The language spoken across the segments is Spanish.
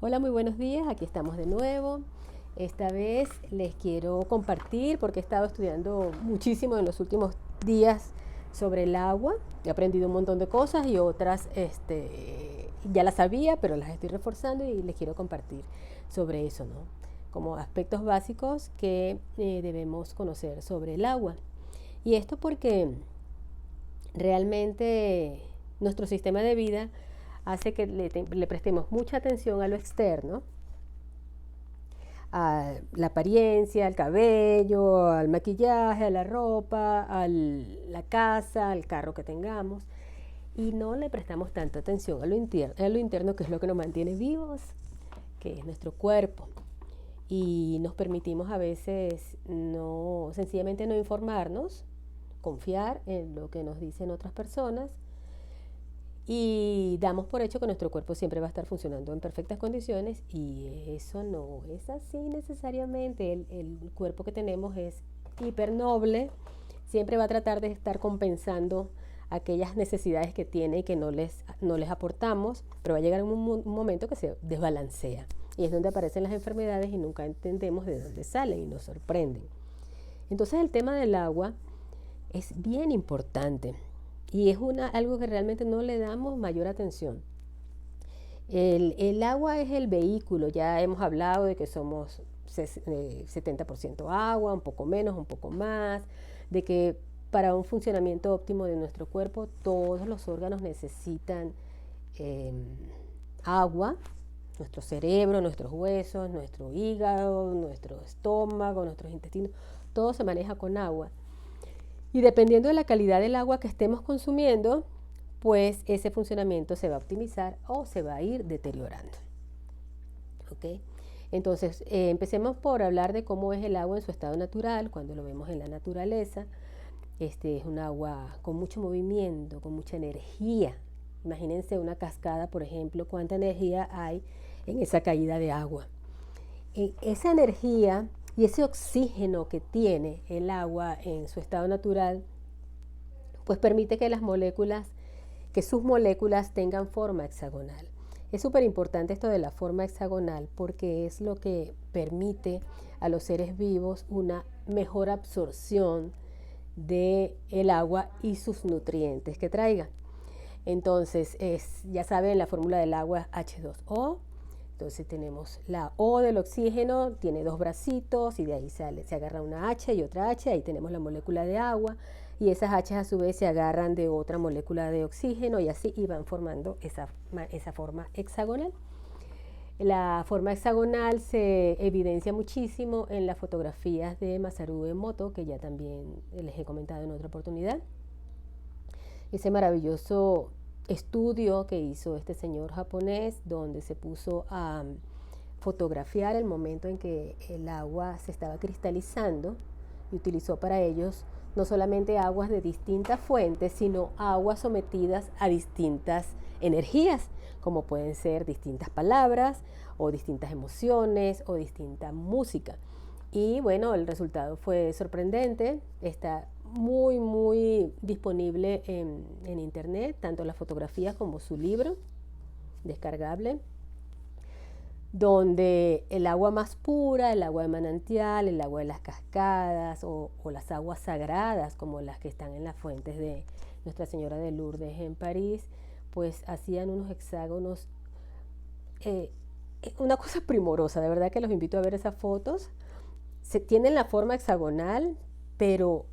Hola, muy buenos días. Aquí estamos de nuevo. Esta vez les quiero compartir porque he estado estudiando muchísimo en los últimos días sobre el agua. He aprendido un montón de cosas y otras ya las sabía, pero las estoy reforzando y les quiero compartir sobre eso, ¿no? Como aspectos básicos que debemos conocer sobre el agua. Y esto porque realmente nuestro sistema de vida hace que le prestemos mucha atención a lo externo, a la apariencia, al cabello, al maquillaje, a la ropa, a la casa, al carro que tengamos, y no le prestamos tanta atención a lo interno, que es lo que nos mantiene vivos, que es nuestro cuerpo. Y nos permitimos a veces no, sencillamente no informarnos, confiar en lo que nos dicen otras personas y damos por hecho que nuestro cuerpo siempre va a estar funcionando en perfectas condiciones y eso no es así necesariamente. El cuerpo que tenemos es hipernoble, siempre va a tratar de estar compensando aquellas necesidades que tiene y que no les aportamos, pero va a llegar un momento que se desbalancea y es donde aparecen las enfermedades y nunca entendemos de dónde salen y nos sorprenden. Entonces el tema del agua es bien importante y es algo que realmente no le damos mayor atención. El agua es el vehículo, ya hemos hablado de que somos 70% agua, un poco menos, un poco más, de que para un funcionamiento óptimo de nuestro cuerpo todos los órganos necesitan eh, agua, nuestro cerebro, nuestros huesos, nuestro hígado, nuestro estómago, nuestros intestinos, todo se maneja con agua. Y dependiendo de la calidad del agua que estemos consumiendo, pues ese funcionamiento se va a optimizar o se va a ir deteriorando. ¿Ok? Entonces, empecemos por hablar de cómo es el agua en su estado natural, cuando lo vemos en la naturaleza. Es un agua con mucho movimiento, con mucha energía. Imagínense una cascada, por ejemplo, cuánta energía hay en esa caída de agua. Esa energía y ese oxígeno que tiene el agua en su estado natural, pues permite que sus moléculas tengan forma hexagonal. Es súper importante esto de la forma hexagonal porque es lo que permite a los seres vivos una mejor absorción del agua y sus nutrientes que traiga. Entonces, ya saben, la fórmula del agua es H2O. Entonces tenemos la O del oxígeno, tiene dos bracitos y de ahí se agarra una H y otra H, ahí tenemos la molécula de agua y esas H a su vez se agarran de otra molécula de oxígeno y así y van formando esa forma hexagonal. La forma hexagonal se evidencia muchísimo en las fotografías de Masaru Emoto, que ya también les he comentado en otra oportunidad. Ese maravilloso estudio que hizo este señor japonés donde se puso a fotografiar el momento en que el agua se estaba cristalizando y utilizó para ellos no solamente aguas de distintas fuentes, sino aguas sometidas a distintas energías, como pueden ser distintas palabras o distintas emociones o distinta música. Y bueno, el resultado fue sorprendente. Está muy disponible en internet, tanto las fotografías como su libro descargable, donde el agua más pura, el agua de manantial, el agua de las cascadas o las aguas sagradas como las que están en las fuentes de Nuestra Señora de Lourdes en París, pues hacían unos hexágonos, una cosa primorosa, de verdad que los invito a ver esas fotos. Tienen la forma hexagonal, pero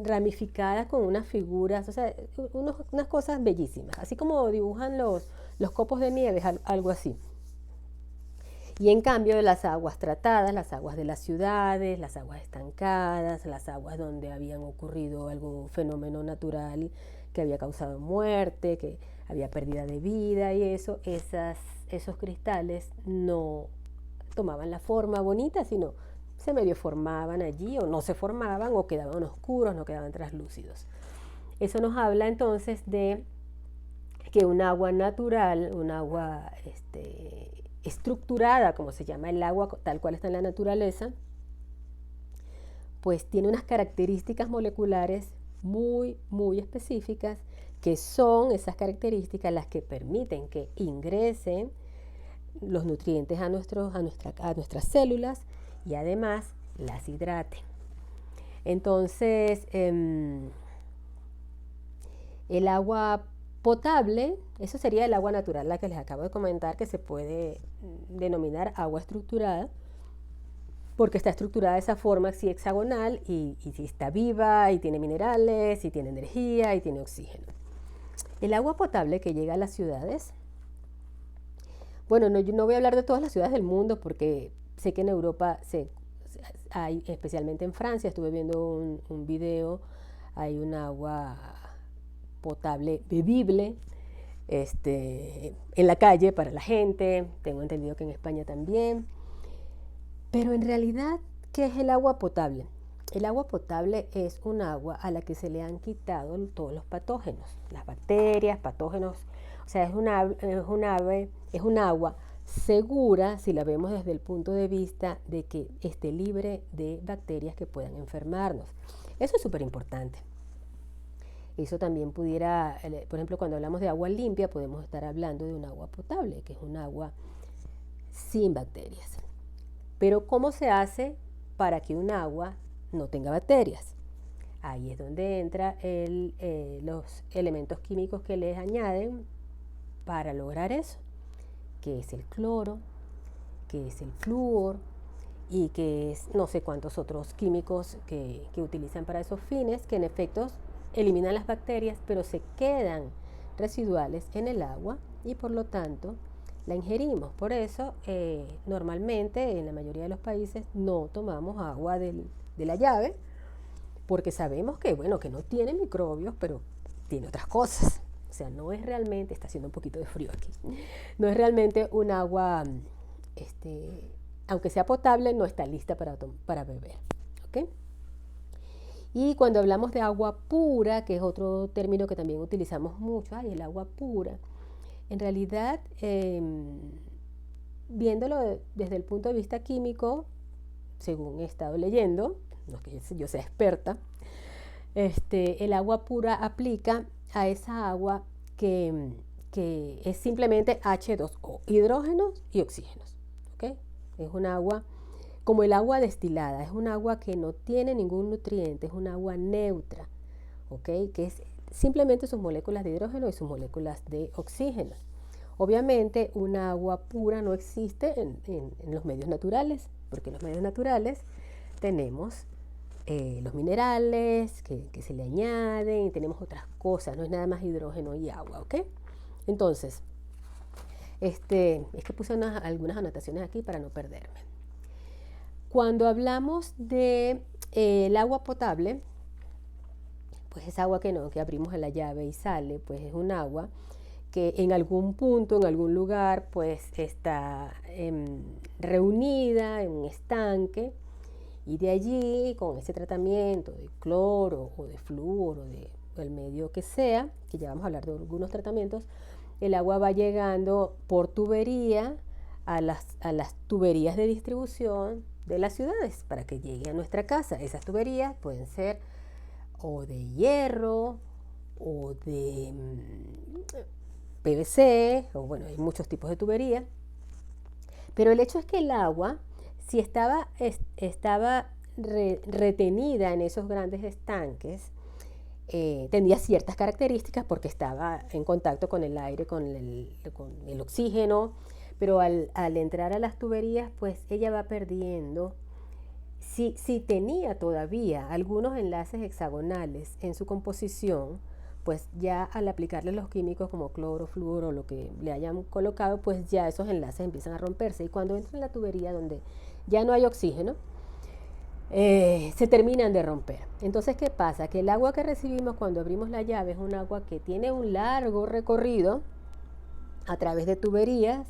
ramificadas con unas figuras, o sea, unas cosas bellísimas, así como dibujan los copos de nieve, algo así. Y en cambio de las aguas tratadas, las aguas de las ciudades, las aguas estancadas, las aguas donde habían ocurrido algún fenómeno natural que había causado muerte, que había pérdida de vida y esos cristales no tomaban la forma bonita, sino se medio formaban allí o no se formaban o quedaban oscuros, no quedaban translúcidos. Eso nos habla entonces de que un agua natural, un agua estructurada, como se llama el agua tal cual está en la naturaleza, pues tiene unas características moleculares muy específicas, que son esas características las que permiten que ingresen los nutrientes a nuestras células y además las hidrate. Entonces, el agua potable, eso sería el agua natural, la que les acabo de comentar, que se puede denominar agua estructurada, porque está estructurada de esa forma así hexagonal y está viva y tiene minerales y tiene energía y tiene oxígeno. El agua potable que llega a las ciudades, bueno, yo no voy a hablar de todas las ciudades del mundo porque sé que en Europa hay, especialmente en Francia, estuve viendo un video, hay un agua potable bebible en la calle para la gente, tengo entendido que en España también. Pero en realidad, ¿qué es el agua potable? El agua potable es un agua a la que se le han quitado todos los patógenos, las bacterias, patógenos. O sea, es un agua segura si la vemos desde el punto de vista de que esté libre de bacterias que puedan enfermarnos. Eso es súper importante. Eso también pudiera, por ejemplo, cuando hablamos de agua limpia, podemos estar hablando de un agua potable, que es un agua sin bacterias. Pero ¿cómo se hace para que un agua no tenga bacterias? Ahí es donde entran los elementos químicos que les añaden para lograr eso, que es el cloro, que es el flúor y que es no sé cuántos otros químicos que utilizan para esos fines, que en efecto eliminan las bacterias, pero se quedan residuales en el agua y por lo tanto la ingerimos. Por eso, normalmente en la mayoría de los países no tomamos agua de la llave, porque sabemos que, bueno, que no tiene microbios, pero tiene otras cosas. O sea, no es realmente, está haciendo un poquito de frío aquí, no es realmente un agua, aunque sea potable, no está lista para beber. ¿Okay? Y cuando hablamos de agua pura, que es otro término que también utilizamos mucho, el agua pura, en realidad, viéndolo desde el punto de vista químico, según he estado leyendo, no es que yo sea experta, el agua pura aplica a esa agua que es simplemente H2O, hidrógenos y oxígenos. ¿Okay? Es un agua como el agua destilada, es un agua que no tiene ningún nutriente, es un agua neutra, ¿okay? Que es simplemente sus moléculas de hidrógeno y sus moléculas de oxígeno. Obviamente una agua pura no existe en los medios naturales, porque en los medios naturales tenemos los minerales que se le añaden y tenemos otras cosas, no es nada más hidrógeno y agua, ¿ok? Entonces, es que puse algunas anotaciones aquí para no perderme. Cuando hablamos de el agua potable, pues es agua que abrimos en la llave y sale, pues es un agua que en algún punto, en algún lugar, pues está reunida en un estanque y de allí, con ese tratamiento de cloro o de flúor o del medio que sea, que ya vamos a hablar de algunos tratamientos, el agua va llegando por tubería a las tuberías de distribución de las ciudades para que llegue a nuestra casa. Esas tuberías pueden ser o de hierro o de PVC, o bueno, hay muchos tipos de tuberías. Pero el hecho es que el agua, si estaba retenida en esos grandes estanques, tenía ciertas características porque estaba en contacto con el aire, con el oxígeno, pero al entrar a las tuberías, pues ella va perdiendo. Si tenía todavía algunos enlaces hexagonales en su composición, pues ya al aplicarle los químicos como cloro, flúor o lo que le hayan colocado, pues ya esos enlaces empiezan a romperse. Y cuando entra en la tubería donde ya no hay oxígeno, se terminan de romper. Entonces, ¿qué pasa? Que el agua que recibimos cuando abrimos la llave es un agua que tiene un largo recorrido a través de tuberías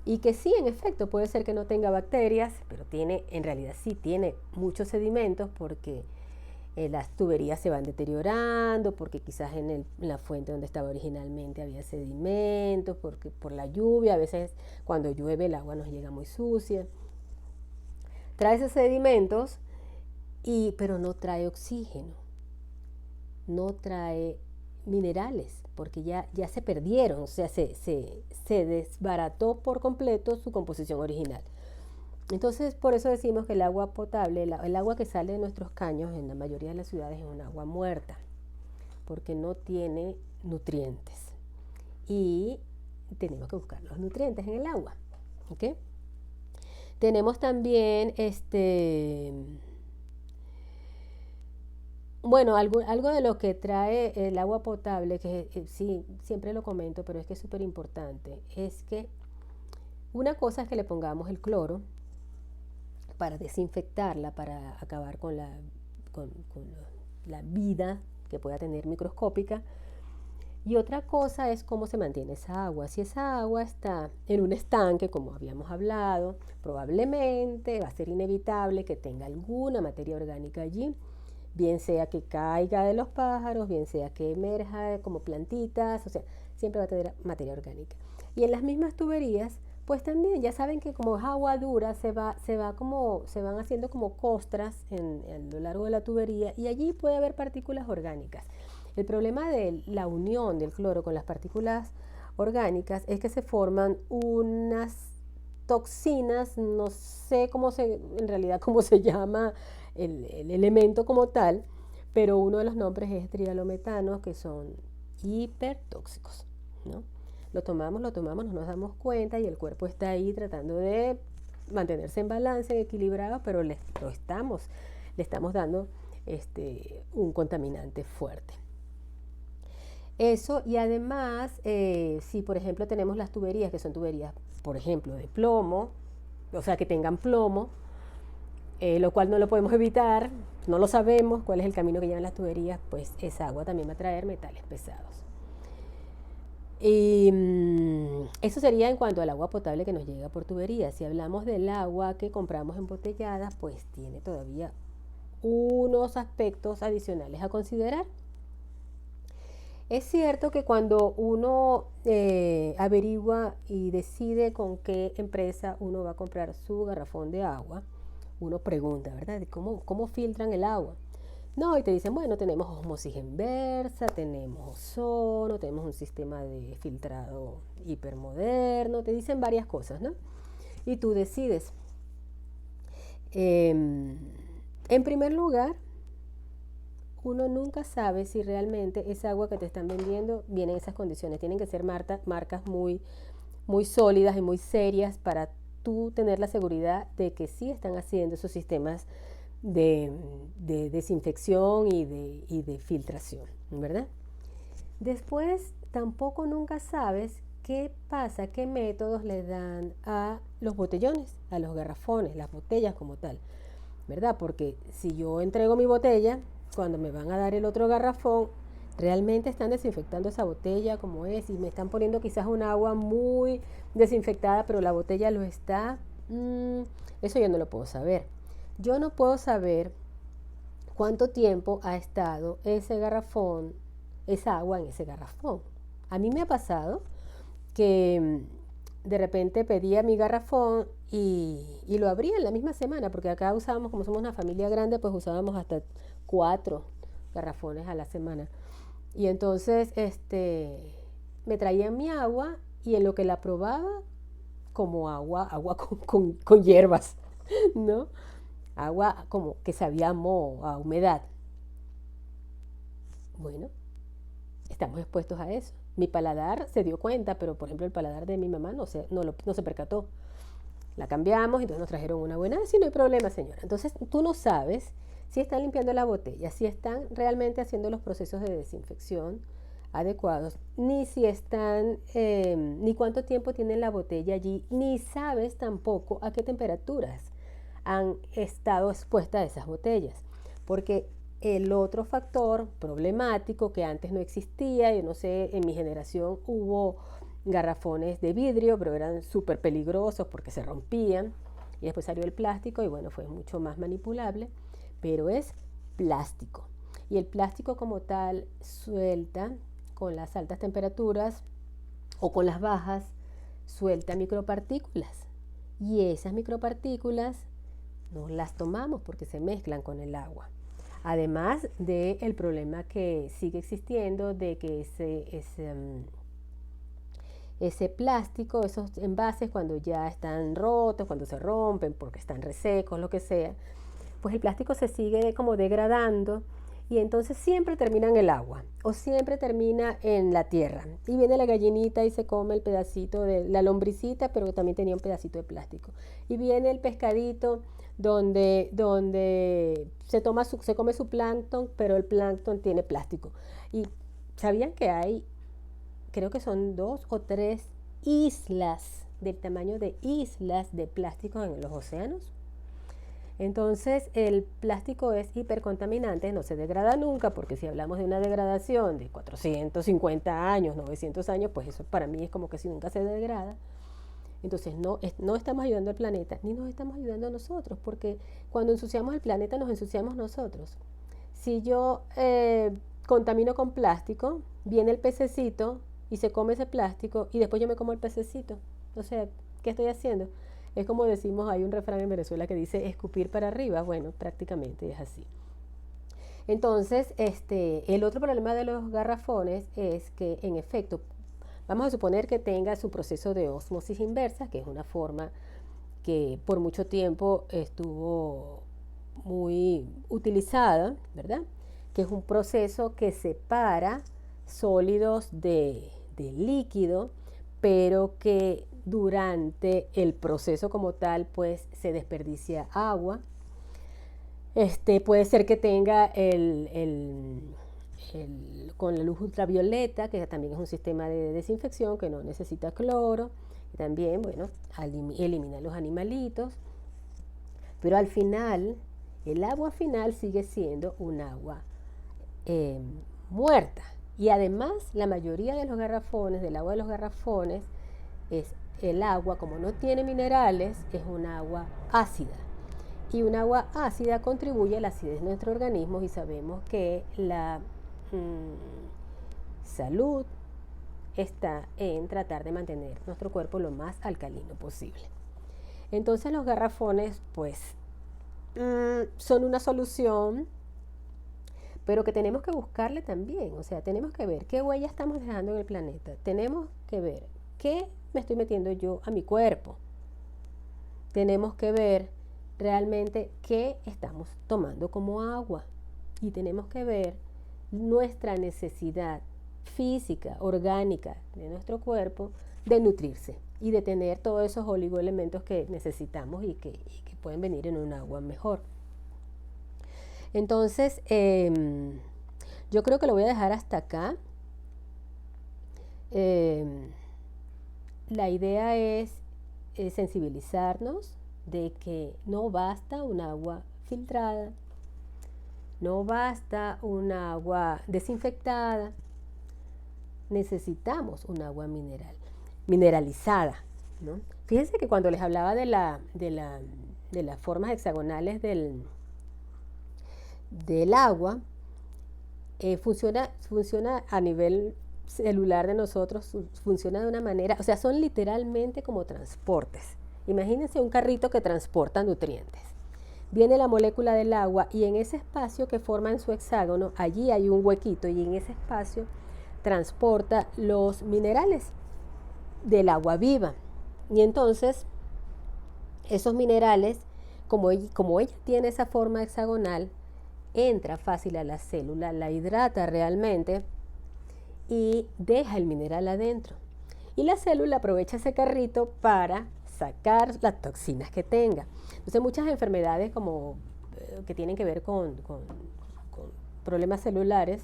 y que sí, en efecto, puede ser que no tenga bacterias, pero en realidad sí tiene muchos sedimentos porque las tuberías se van deteriorando, porque quizás en la fuente donde estaba originalmente había sedimentos, porque por la lluvia, a veces cuando llueve el agua nos llega muy sucia. Trae esos sedimentos, pero no trae oxígeno, no trae minerales, porque ya se perdieron, o sea, se desbarató por completo su composición original. Entonces, por eso decimos que el agua potable, el agua que sale de nuestros caños en la mayoría de las ciudades es un agua muerta, porque no tiene nutrientes. Y tenemos que buscar los nutrientes en el agua. ¿Okay? Tenemos también bueno, algo de lo que trae el agua potable, que sí, siempre lo comento, pero es que es súper importante, es que una cosa es que le pongamos el cloro para desinfectarla, para acabar con la vida que pueda tener microscópica. Y otra cosa es cómo se mantiene esa agua. Si esa agua está en un estanque, como habíamos hablado, probablemente va a ser inevitable que tenga alguna materia orgánica allí, bien sea que caiga de los pájaros, bien sea que emerja como plantitas, o sea, siempre va a tener materia orgánica. Y en las mismas tuberías, pues también ya saben que como es agua dura, se van haciendo como costras a lo largo de la tubería y allí puede haber partículas orgánicas. El problema de la unión del cloro con las partículas orgánicas es que se forman unas toxinas, no sé en realidad cómo se llama el elemento como tal, pero uno de los nombres es trialometano, que son hipertóxicos, ¿no? Lo tomamos, no nos damos cuenta y el cuerpo está ahí tratando de mantenerse en balance, equilibrado, pero le estamos dando un contaminante fuerte. Eso, y además, si por ejemplo tenemos las tuberías, que son tuberías, por ejemplo, de plomo, o sea, que tengan plomo, lo cual no lo podemos evitar, no lo sabemos cuál es el camino que llevan las tuberías, pues esa agua también va a traer metales pesados. Y eso sería en cuanto al agua potable que nos llega por tuberías. Si hablamos del agua que compramos embotellada, pues tiene todavía unos aspectos adicionales a considerar. Es cierto que cuando uno averigua y decide con qué empresa uno va a comprar su garrafón de agua, uno pregunta, ¿verdad? ¿Cómo filtran el agua? No, y te dicen, bueno, tenemos osmosis inversa, tenemos ozono, tenemos un sistema de filtrado hipermoderno, te dicen varias cosas, ¿no? Y tú decides. En primer lugar, uno nunca sabe si realmente esa agua que te están vendiendo viene en esas condiciones. Tienen que ser marcas muy, muy sólidas y muy serias para tú tener la seguridad de que sí están haciendo esos sistemas de desinfección y de filtración, ¿verdad? Después, tampoco nunca sabes qué pasa, qué métodos le dan a los botellones, a los garrafones, las botellas como tal, ¿verdad? Porque si yo entrego mi botella, cuando me van a dar el otro garrafón, realmente están desinfectando esa botella como es y me están poniendo quizás un agua muy desinfectada, pero la botella lo está. Eso yo no lo puedo saber. Yo no puedo saber cuánto tiempo ha estado ese garrafón, esa agua en ese garrafón. A mí me ha pasado que de repente pedía mi garrafón y lo abría en la misma semana, porque acá usábamos, como somos una familia grande, pues usábamos hasta 4 garrafones a la semana. Y entonces me traían mi agua y en lo que la probaba, como agua con hierbas, ¿no? Agua como que sabía a moho, a humedad. Bueno, estamos expuestos a eso. Mi paladar se dio cuenta, pero por ejemplo el paladar de mi mamá no se percató. La cambiamos, entonces nos trajeron una buena, sí, no hay problema, señora. Entonces tú no sabes si están limpiando la botella, si están realmente haciendo los procesos de desinfección adecuados, ni si están, ni cuánto tiempo tiene la botella allí, ni sabes tampoco a qué temperaturas han estado expuestas esas botellas. Porque el otro factor problemático que antes no existía, yo no sé, en mi generación hubo garrafones de vidrio, pero eran súper peligrosos porque se rompían. Y después salió el plástico y bueno, fue mucho más manipulable, pero es plástico. Y el plástico como tal suelta con las altas temperaturas o con las bajas, suelta micropartículas. Y esas micropartículas no las tomamos porque se mezclan con el agua. Además del problema que sigue existiendo de que ese plástico, esos envases cuando ya están rotos, cuando se rompen porque están resecos, lo que sea, pues el plástico se sigue como degradando y entonces siempre termina en el agua o siempre termina en la tierra. Y viene la gallinita y se come el pedacito de la lombricita, pero también tenía un pedacito de plástico. Y viene el pescadito donde se come su plancton, pero el plancton tiene plástico. Y sabían que hay, creo que son 2 o 3 islas del tamaño de islas de plástico en los océanos. Entonces el plástico es hipercontaminante, no se degrada nunca, porque si hablamos de una degradación de 450 años, 900 años, pues eso para mí es como que si nunca se degrada. Entonces no estamos ayudando al planeta, ni nos estamos ayudando a nosotros, porque cuando ensuciamos el planeta nos ensuciamos nosotros. Si yo contamino con plástico, viene el pececito y se come ese plástico y después yo me como el pececito. O sea, ¿qué estoy haciendo? Es como decimos, hay un refrán en Venezuela que dice escupir para arriba. Bueno, prácticamente es así. Entonces, el otro problema de los garrafones es que, en efecto, vamos a suponer que tenga su proceso de ósmosis inversa, que es una forma que por mucho tiempo estuvo muy utilizada, ¿verdad? Que es un proceso que separa sólidos de líquido, pero que durante el proceso como tal, pues se desperdicia agua. Puede ser que tenga con la luz ultravioleta, que también es un sistema de desinfección que no necesita cloro. Y también, bueno, elimina los animalitos. Pero al final, el agua final sigue siendo un agua muerta. Y además, la mayoría de los garrafones, del agua de los garrafones, es el agua, como no tiene minerales, es un agua ácida. Y un agua ácida contribuye a la acidez de nuestro organismo y sabemos que la salud está en tratar de mantener nuestro cuerpo lo más alcalino posible. Entonces los garrafones, pues, son una solución, pero que tenemos que buscarle también. O sea, tenemos que ver qué huella estamos dejando en el planeta. Tenemos que ver qué me estoy metiendo yo a mi cuerpo. Tenemos que ver realmente qué estamos tomando como agua. Y tenemos que ver nuestra necesidad física, orgánica de nuestro cuerpo de nutrirse y de tener todos esos oligoelementos que necesitamos y que pueden venir en un agua mejor. Entonces, yo creo que lo voy a dejar hasta acá. La idea es sensibilizarnos de que no basta un agua filtrada, no basta un agua desinfectada, necesitamos un agua mineralizada, ¿no? Fíjense que cuando les hablaba de las formas hexagonales del agua, funciona a nivel celular de nosotros, funciona de una manera, o sea, son literalmente como transportes. Imagínense un carrito que transporta nutrientes. Viene la molécula del agua y en ese espacio que forma en su hexágono, allí hay un huequito y en ese espacio transporta los minerales del agua viva. Y entonces, esos minerales, como ella tiene esa forma hexagonal, entra fácil a la célula, la hidrata realmente y deja el mineral adentro. Y la célula aprovecha ese carrito para sacar las toxinas que tenga. Entonces muchas enfermedades como que tienen que ver con problemas celulares,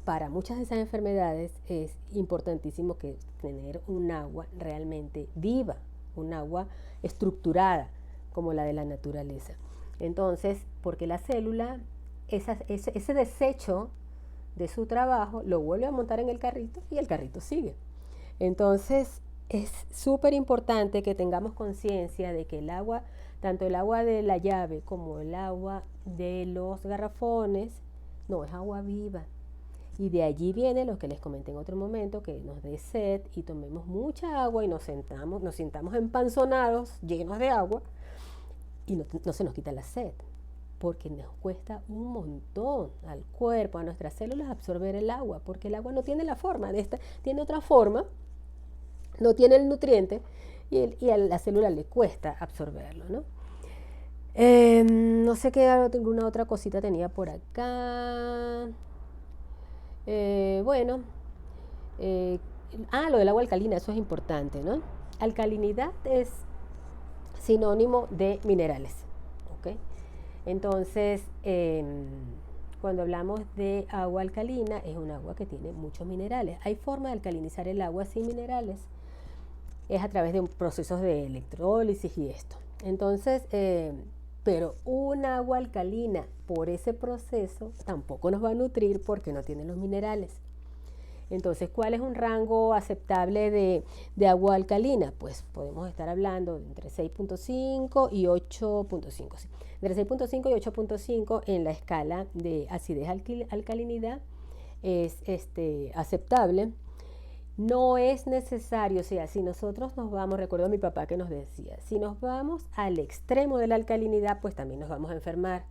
para muchas de esas enfermedades es importantísimo que tener un agua realmente viva, un agua estructurada como la de la naturaleza. Entonces, porque la célula, ese desecho de su trabajo, lo vuelve a montar en el carrito y el carrito sigue. Entonces, es súper importante que tengamos conciencia de que el agua, tanto el agua de la llave como el agua de los garrafones, no es agua viva. Y de allí viene lo que les comenté en otro momento, que nos dé sed y tomemos mucha agua y nos sintamos empanzonados, llenos de agua, y no se nos quita la sed, porque nos cuesta un montón al cuerpo, a nuestras células absorber el agua, porque el agua no tiene la forma de esta, tiene otra forma, no tiene el nutriente y a la célula le cuesta absorberlo, ¿no? No sé qué alguna otra cosita tenía por acá. Bueno, eh, lo del agua alcalina, eso es importante, ¿no? Alcalinidad es sinónimo de minerales, ¿ok? Entonces, cuando hablamos de agua alcalina, es un agua que tiene muchos minerales. Hay forma de alcalinizar el agua sin minerales, es a través de procesos de electrólisis y esto. Entonces, pero un agua alcalina por ese proceso tampoco nos va a nutrir porque no tiene los minerales. Entonces, ¿cuál es un rango aceptable de agua alcalina? Pues podemos estar hablando de entre 6.5 y 8.5. Sí. Entre 6.5 y 8.5 en la escala de acidez alcalinidad es aceptable. No es necesario, o sea, si nosotros nos vamos, recuerdo a mi papá que nos decía, si nos vamos al extremo de la alcalinidad, pues también nos vamos a enfermar.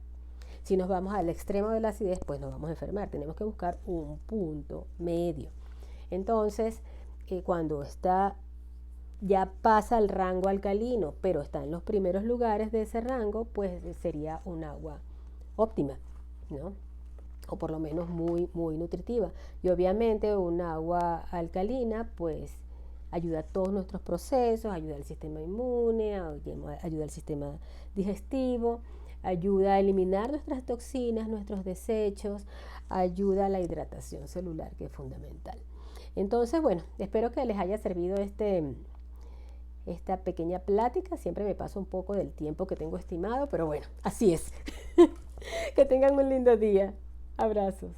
Si nos vamos al extremo de la acidez, pues nos vamos a enfermar. Tenemos que buscar un punto medio. Entonces, cuando ya pasa al rango alcalino, pero está en los primeros lugares de ese rango, pues sería un agua óptima, ¿no? O por lo menos muy, muy nutritiva. Y obviamente un agua alcalina, pues ayuda a todos nuestros procesos, ayuda al sistema inmune, ayuda al sistema digestivo, ayuda a eliminar nuestras toxinas, nuestros desechos, ayuda a la hidratación celular, que es fundamental. Entonces, bueno, espero que les haya servido esta pequeña plática. Siempre me paso un poco del tiempo que tengo estimado, pero bueno, así es. Que tengan un lindo día. Abrazos.